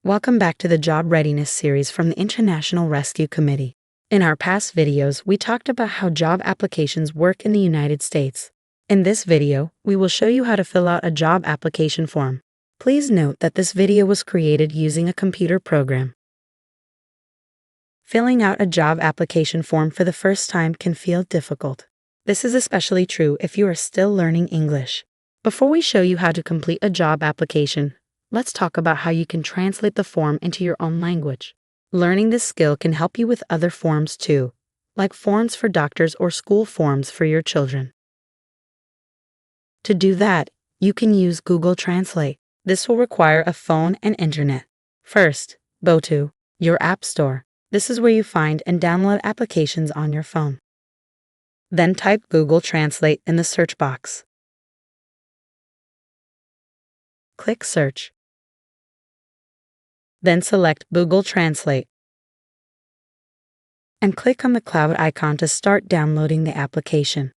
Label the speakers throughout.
Speaker 1: Welcome back to the Job Readiness series from the International Rescue Committee. In our past videos, we talked about how job applications work in the United States. In this video, we will show you how to fill out a job application form. Please note that this video was created using a computer program. Filling out a job application form for the first time can feel difficult. This is especially true if you are still learning English. Before we show you how to complete a job application, let's talk about how you can translate the form into your own language. Learning this skill can help you with other forms too, like forms for doctors or school forms for your children. To do that, you can use Google Translate. This will require a phone and internet. First, go to your App Store. This is where you find and download applications on your phone. Then type Google Translate in the search box. Click Search. Then select Google Translate. And click on the cloud icon to start downloading the application.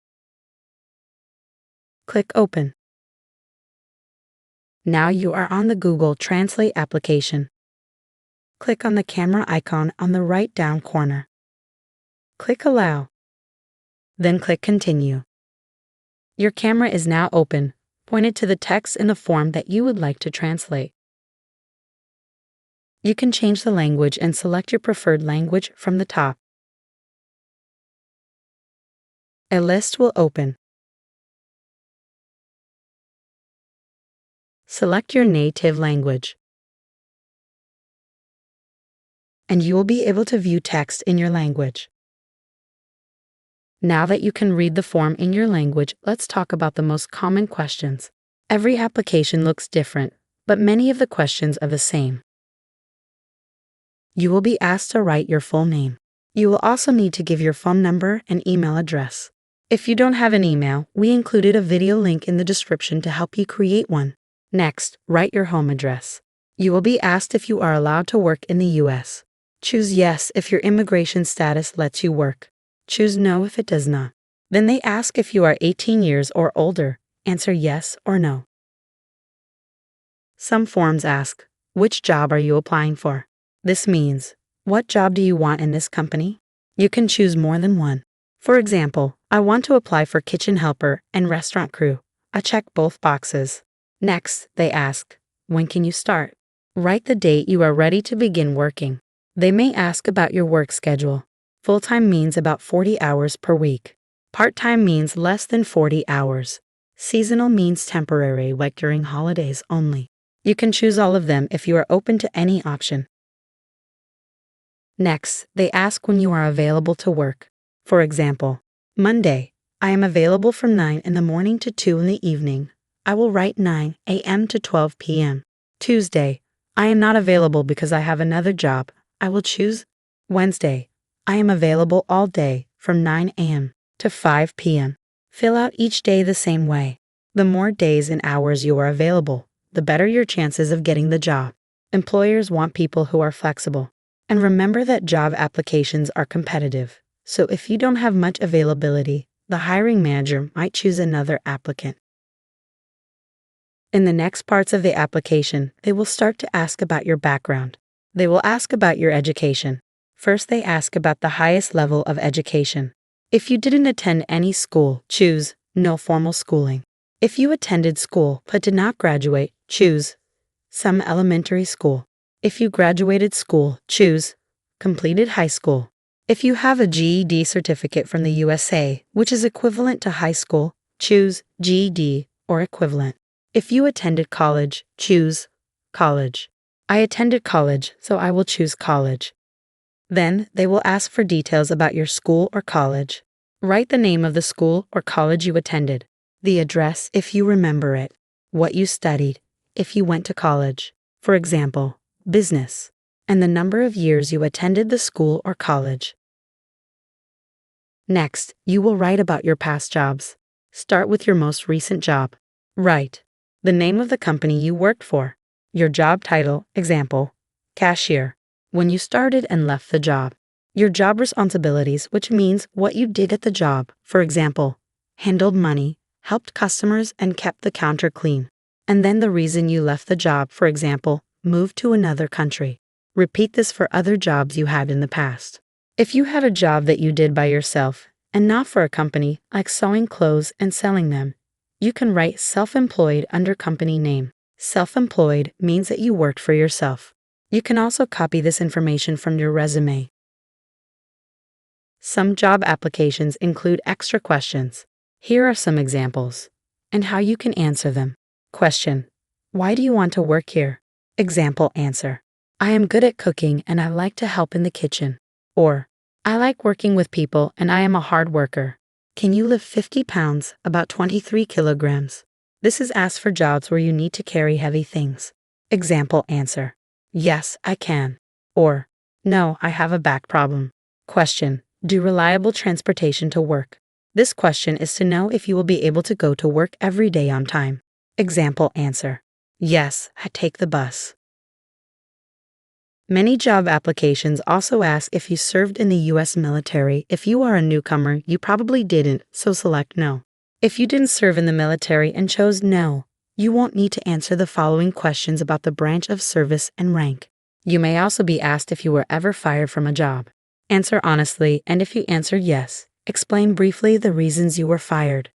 Speaker 1: Click Open. Now you are on the Google Translate application. Click on the camera icon on the right down corner. Click Allow. Then click Continue. Your camera is now open, pointed to the text in the form that you would like to translate. You can change the language and select your preferred language from the top. A list will open. Select your native language, and you will be able to view text in your language. Now that you can read the form in your language, let's talk about the most common questions. Every application looks different, but many of the questions are the same. You will be asked to write your full name. You will also need to give your phone number and email address. If you don't have an email, we included a video link in the description to help you create one. Next, write your home address. You will be asked if you are allowed to work in the U.S. Choose yes if your immigration status lets you work. Choose no if it does not. Then they ask if you are 18 years or older. Answer yes or no. Some forms ask, which job are you applying for? This means, what job do you want in this company? You can choose more than one. For example, I want to apply for kitchen helper and restaurant crew. I check both boxes. Next, they ask, when can you start? Write the date you are ready to begin working. They may ask about your work schedule. Full-time means about 40 hours per week. Part-time means less than 40 hours. Seasonal means temporary, like during holidays only. You can choose all of them if you are open to any option. Next, they ask when you are available to work. For example, Monday, I am available from 9 in the morning to 2 in the evening. I will write 9 a.m. to 12 p.m. Tuesday, I am not available because I have another job. I will choose Wednesday. I am available all day from 9 a.m. to 5 p.m. Fill out each day the same way. The more days and hours you are available, the better your chances of getting the job. Employers want people who are flexible. And remember that job applications are competitive. So if you don't have much availability, the hiring manager might choose another applicant. In the next parts of the application, they will start to ask about your background. They will ask about your education. First, they ask about the highest level of education. If you didn't attend any school, choose no formal schooling. If you attended school but did not graduate, choose some elementary school. If you graduated school, choose completed high school. If you have a GED certificate from the USA, which is equivalent to high school, choose GED or equivalent. If you attended college, choose college. I attended college, so I will choose college. Then they will ask for details about your school or college. Write the name of the school or college you attended, the address if you remember it, what you studied if you went to college, for example, business, and the number of years you attended the school or college. Next, you will write about your past jobs. Start with your most recent job. Write the name of the company you worked for, your job title, example, cashier, when you started and left the job, your job responsibilities, which means what you did at the job, for example, handled money, helped customers, and kept the counter clean, and then the reason you left the job, for example, move to another country. Repeat this for other jobs you had in the past. If you had a job that you did by yourself and not for a company, like sewing clothes and selling them, you can write self-employed under company name. Self-employed means that you worked for yourself. You can also copy this information from your resume. Some job applications include extra questions. Here are some examples and how you can answer them. Question: why do you want to work here? Example answer: I am good at cooking and I like to help in the kitchen. Or, I like working with people and I am a hard worker. Can you lift 50 pounds, about 23 kilograms? This is asked for jobs where you need to carry heavy things. Example answer: yes, I can. Or, no, I have a back problem. Question: do reliable transportation to work? This question is to know if you will be able to go to work every day on time. Example answer: yes, I take the bus. Many job applications also ask if you served in the U.S. military. If you are a newcomer, you probably didn't, so select no. If you didn't serve in the military and chose no, you won't need to answer the following questions about the branch of service and rank. You may also be asked if you were ever fired from a job. Answer honestly, and if you answered yes, explain briefly the reasons you were fired.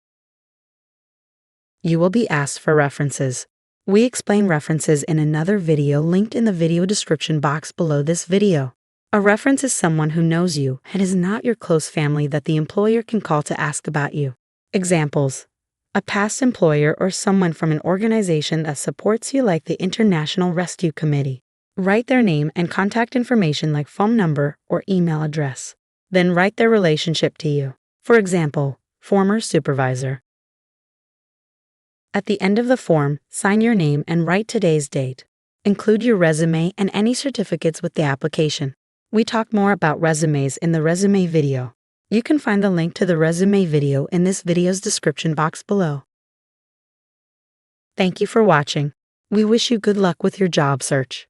Speaker 1: You will be asked for references. We explain references in another video linked in the video description box below this video. A reference is someone who knows you and is not your close family that the employer can call to ask about you. Examples: a past employer or someone from an organization that supports you, like the International Rescue Committee. Write their name and contact information like phone number or email address. Then write their relationship to you. For example, former supervisor. At the end of the form, sign your name and write today's date. Include your resume and any certificates with the application. We talk more about resumes in the resume video. You can find the link to the resume video in this video's description box below. Thank you for watching. We wish you good luck with your job search.